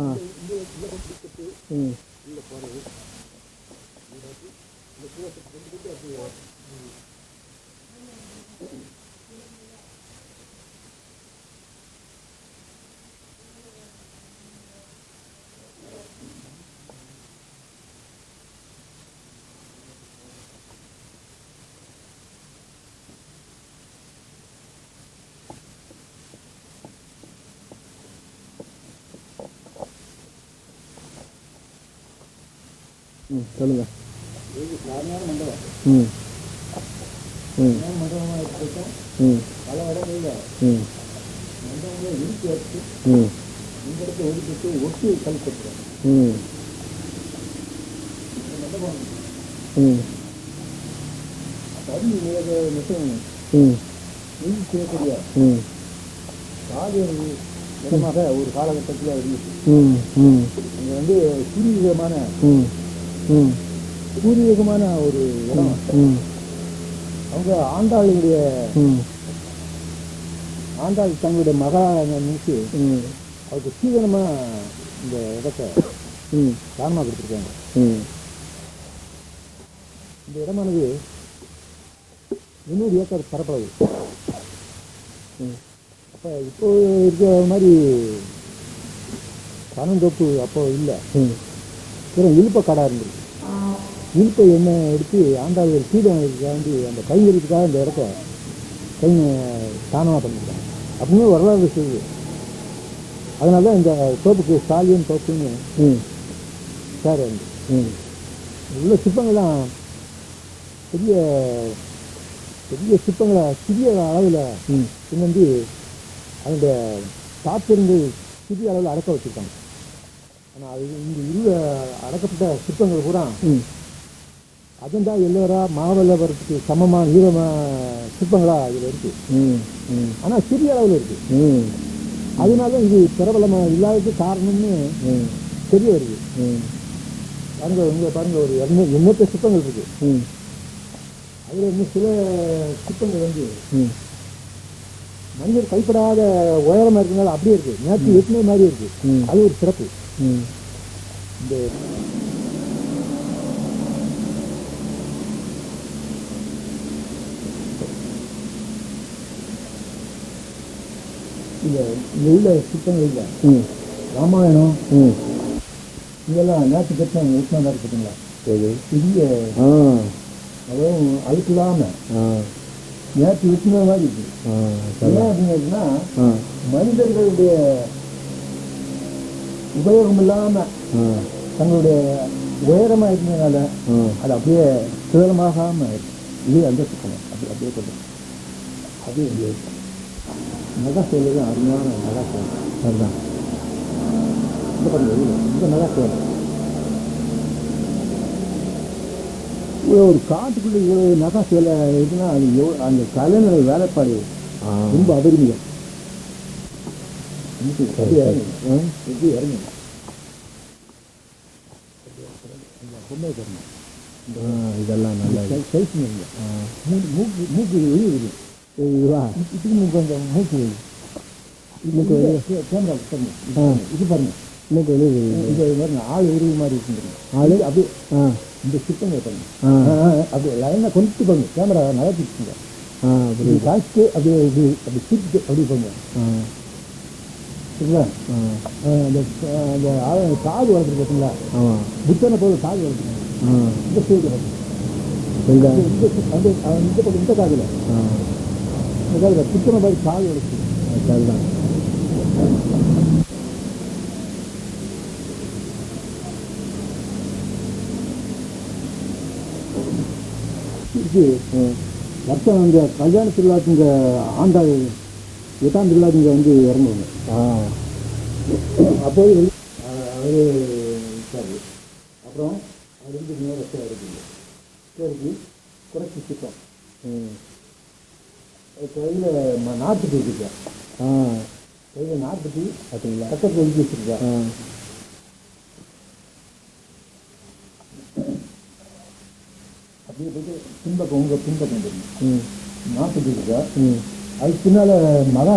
ஆ ம் ம் சொல்லுங்கள். சாதாரண மண்டபம் ம் ம் மண்டபமாக எடுத்துக்கிட்டோம். ம் பல இடங்களில் ம் மண்டபங்களை இடித்து வச்சு ம் இந்த இடத்தை ஒதுக்கிட்டு ஒட்டி கல் கட்டுறோம். ம் இந்த மண்டபம் ம் தண்ணி மட்டும் ம் நீதி செய்யக்கூடிய ம் காவிரி இடமாக ஒரு காலகட்டத்தில் இருந்துச்சு. ம் ம் அங்கே வந்து பூர்வீகமான ம் ம் பூர்வீகமான ஒரு இடம். ம் அவங்க ஆண்டாளுடைய ம் ஆண்டாள் தங்களுடைய மகளாக நினைச்சு ம் அவருக்கு சீதனமாக இந்த இடத்தை ம் தானமாக கொடுத்துருக்காங்க. ம் இந்த இடமானது 300 ஏக்கர் பரப்பளவு. ம் அப்போ இப்போ இருக்கிற மாதிரி பனந்தோப்பு அப்போ இல்லை. ம் வெறும் இழுப்ப காடாக இருந்தது. இழுப்பை எண்ணெய் எடுத்து ஆண்டாள் சீதனத்துக்காண்டி அந்த கைங்கரியத்துக்காக இந்த இடத்த தானமாக பண்ணிருக்காங்க அப்படின்னு வரலாறு செய்யுது. அதனால தான் இந்த தோப்புக்கு ஸ்டாலியன் தோப்புன்னு ம் பேர் வந்து ம் உள்ள சிற்பங்கள்லாம் பெரிய பெரிய சிற்பங்களை சிறிய அளவில் ம் வந்து அதனுடைய தாத்திருந்து சிறிய அளவில் அடக்க வச்சுருக்காங்க. ஆனால் அது இந்த உள்ள அடக்கப்பட்ட சிற்பங்கள் பூரா ம் அஜந்தா எல்லோரா மாவல்லபுரத்துக்கு சமமான ஈரமான சிற்பங்களாக இதில் இருக்குது. ம் ம் ஆனால் சிறிய அளவில் இருக்குது. ம் அதனால இது பிரபலமாக இல்லாததுக்கு காரணம்னு ம் தெரிய வருது. ம் பாருங்க இங்கே பாருங்க ஒரு எண்ணற்ற சிற்பங்கள் இருக்குது. ம் அதில் இன்னும் சில சிற்பங்கள் வந்து ம் மனிதர் கைப்படாத உயரமாக இருக்கிறதுனால அப்படியே இருக்குது. நேற்று எட்டுமே மாதிரி இருக்குது. ம் அது ஒரு சிறப்பு. ம் இந்த இங்கே உள்ள சிற்பங்கள் இல்லை. ம் ராமாயணம் ம் இதெல்லாம் நேற்று கட்டின ஒட்டினா இருக்குதுங்களா சரி பெரிய ஆ அதுவும் அதுக்கு இல்லாமல் ஆ நேற்று வெட்டின மாதிரி இருக்குது. ஆ ஏன் அப்படின்னா ஆ மனிதர்களுடைய உபயோகம் இல்லாமல் ஆ தங்களுடைய உயரமாக இருந்ததுனால ஆ அது அப்படியே சுதரமாகாமல் இது அந்த சிக்கனம் அப்படி அப்படியே கொண்டு அப்படியே இங்கே இருக்கு. நகை சேலை தான் அருமையான நகை சேலை. அதுதான் இந்த பண்ணுறது இந்த நகை சேலை ஒரு காட்டுக்குள்ளே இவ்வளோ நகை சேலை இருக்குன்னா அது அந்த கலைஞர் வேலைப்பாடு ஆ ரொம்ப அபரிமியம். சரி சரி ஆ எப்படி இறங்கு பொம்மை தரணும். ஆ இதெல்லாம் நல்லது. சைஸ் ஆ மூக்கு மூக்கு வெளியே இதுவா இதுக்கு கொஞ்சம் மூக்கு மூக்கு வெளியே கேமரா ஆ பாருங்க. இது பாருங்க மூக்கு வெளியே இது பாருங்க ஆள் உருவு மாதிரி இருக்குங்க. ஆளு அப்படியே ஆ இந்த சிற்பங்க பாருங்க. ஆ அப்படியே லைனாக கொண்டு பாருங்க. கேமரா நகர்த்திச்சுங்க. ஆ இப்படி புரியுது. காய்ச்சிட்டு அப்படியே இது அப்படி சிரிச்சுட்டு அப்படி பாருங்க. ஆ சரிங்களா? ஆ அந்த அந்த காது வளர்த்துருக்கு பார்த்தீங்களா? ஆமாம் புத்தனை போல காது வளர்த்துருக்காங்க. ஆ இந்த சைடு பாருங்க. எங்க இந்த பக்கம் இந்த காதில் ஆ இந்த காதில் புத்தனை மாதிரி காது வளர்த்துருக்கு. சரிதான். இது வருஷம் இந்த கல்யாண திருவிழாக்கு இங்கே ஆண்டாள் 8ஆம் திருவிழாக்கு இங்கே வந்து இறங்குவாங்க. ஆ அப்போது அவர் இருக்காரு. அப்புறம் அது வந்து நேரம் இருக்குது. சரிக்கு குறைச்சி சிற்பம் ம் கையில் நாட்டுக்கு வச்சுருக்கா. ஆ கையில் நாட்டுக்கு பார்த்தீங்களா? பக்கத்தில் ஒதுக்கி வச்சுருக்கா. ஆ அப்படியே போய்ட்டு பின்பக்கம் உங்கள் பின்பக்கம் தெரியும் ம் நாட்டுக்கு இருக்கா. ம் அதுக்கு பின்னால் மலை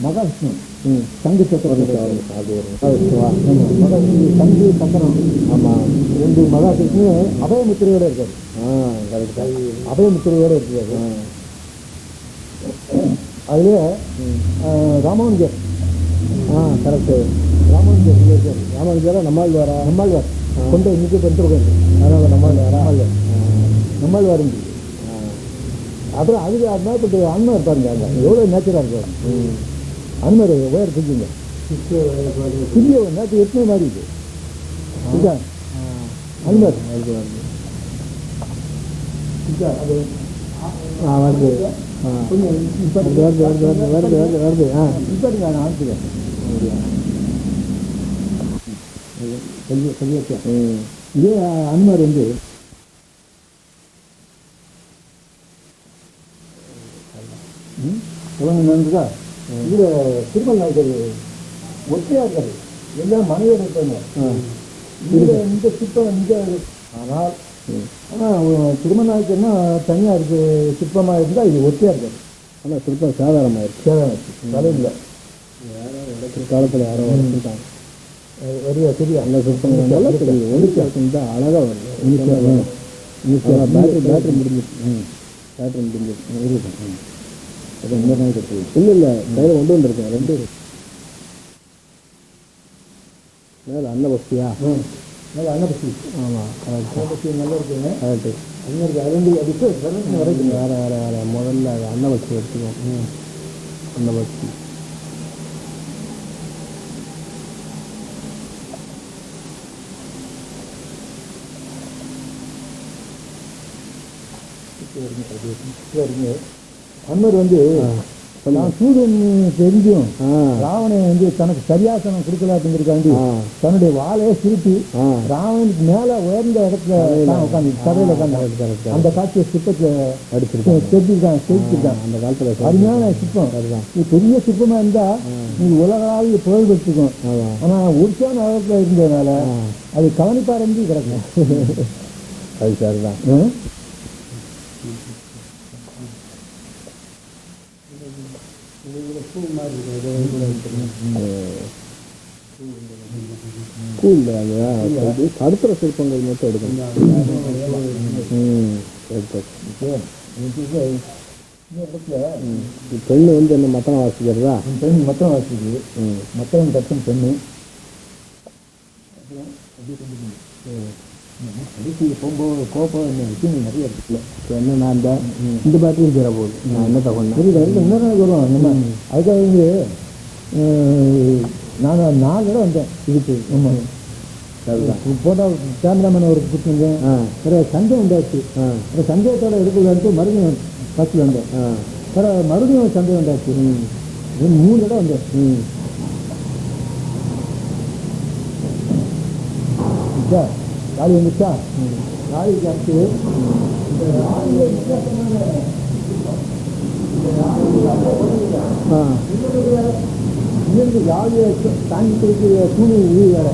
மகாவிஷ்ணு ம் சங்கு சக்கரம் அது மகாவிஷ்ணுவா? மகாவிஷ்ணு சங்கு சக்கரம் ஆமாம். 2 மகாவிஷ்ணு அபயமுத்திரையோட இருக்காரு. கரெக்ட். அபயமுத்திரையோட இருக்காரு. அதுல ராமானுஜர் கரெக்டு. ராமானுஜர் இருக்காரு. ராமானுஜரா நம்மாழ்வாரா? நம்மாழ்வார் கொண்டு இன்னைக்கு பண்ணிருக்காரு. அதனால நம்மாழ்வாரா? நம்மாழ்வார் இருக்கு. அப்புறம் அதுக்கு அது மாதிரி அனுமர் பாருங்க, அங்கே எவ்வளோ நேச்சராக இருக்காரு. அனுமர் வேறு செஞ்சுங்க சிறிய நேற்று எத்தனை மாதிரி இருக்கு அனுமர் அது வருது. கொஞ்சம் வருது. இப்போ நான் அனுப்பிக்கிறேன். இதே அனுமர் வந்து என்னன்றா இதில் திருமல் நாயக்கர் ஒற்றையாக இருக்காரு. எல்லாம் மனைவியோட இருப்பாங்க. இந்த சிற்பம் இங்கே ஆனால் திருமணாய்க்கன்னா தனியாக இருக்கு. சிற்பமாக இருந்தால் இது ஒற்றையாக இருக்காது. ஆனால் சிற்பம் சாதாரணமாயிருக்கு. தலையில் காலத்தில் யாரோ வச்சுட்டாங்க. வரியா சரியா அந்த சிற்பங்கள் நல்லா தெரியும். ஒளிச்சாசம் தான் அழகாக வரும். பேட்டரி முடிஞ்சிருக்கு. பேட்டரி முடிஞ்சிருக்கு. அது இந்த நாள் கட்டு இல்லை கையில் கொண்டு வந்திருக்கேன். 2 மேலே அன்னபக்தியா? மேலே அன்னபக்தி. ஆமாம் அன்னபக்தி நல்லா இருக்குங்க. கரெக்டு. அங்கே அது வரைக்கும் வேறு முதல்ல அது அன்னபக்தி எடுத்துக்கோம். அன்னபக்தி சரிங்க. அன்மர் வந்து நான் சூரியன் தெரிஞ்சும் ராவணன் வந்து தனக்கு சரியாசனம் கொடுக்கல அப்படிங்கிறதுக்காண்டி தன்னுடைய வாழையை திருப்பி ராவனுக்கு மேலே உயர்ந்த இடத்துல உட்காந்து கதையில் உட்காந்து அந்த காட்சியை சிற்பத்தை செஞ்சிருக்கான். அந்த காலத்தில் அருமையான சிற்பம். இது பெரிய சிற்பமாக இருந்தால் நீங்கள் உலகளாவிய புகழ் பெற்றுக்கும். ஆனால் உற்சான அளவுக்கு இருந்ததுனால அது கவனிப்பாரம்பி கிடக்கும். அது சரிதான். அடுத்த சிற்பங்கள் மட்டும் எடுக்கணும். பெண்ணு வந்து என்ன மத்தனம் வாசிக்கிறதா? பெண் மத்தனம் வாசிக்குது. மத்தனம் தட்டும் பெண்ணு போகும்போது கோப்பம் என்ன விஷயம் நிறைய இருக்குல்ல. இப்போ என்னன்னா இந்த பேட்டரியும் தர போகுது. நான் என்ன தகவல் புரியல. இன்னொரு வரும் நம்ம அதுக்காக வந்து நான் 4 இடம் வந்தேன் இதுக்கு. ஆமாம் போட்டோ கேமராமேன் ஒரு கொடுத்துருந்தேன். வேறு சந்தேகம் உண்டாச்சு. அந்த சந்தேகத்தோட எடுக்கலான்ட்டு மறுபடியும் ஃபஸ்ட்டில் வந்தேன். வேறு மறுபடியும் சந்தேகம் உண்டாச்சு. 3 இடம் வந்தேன். காலி வந்துச்சா? காலி காத்து இங்கிருந்து காலியை தாங்கி கொடுக்கிற துணி வேற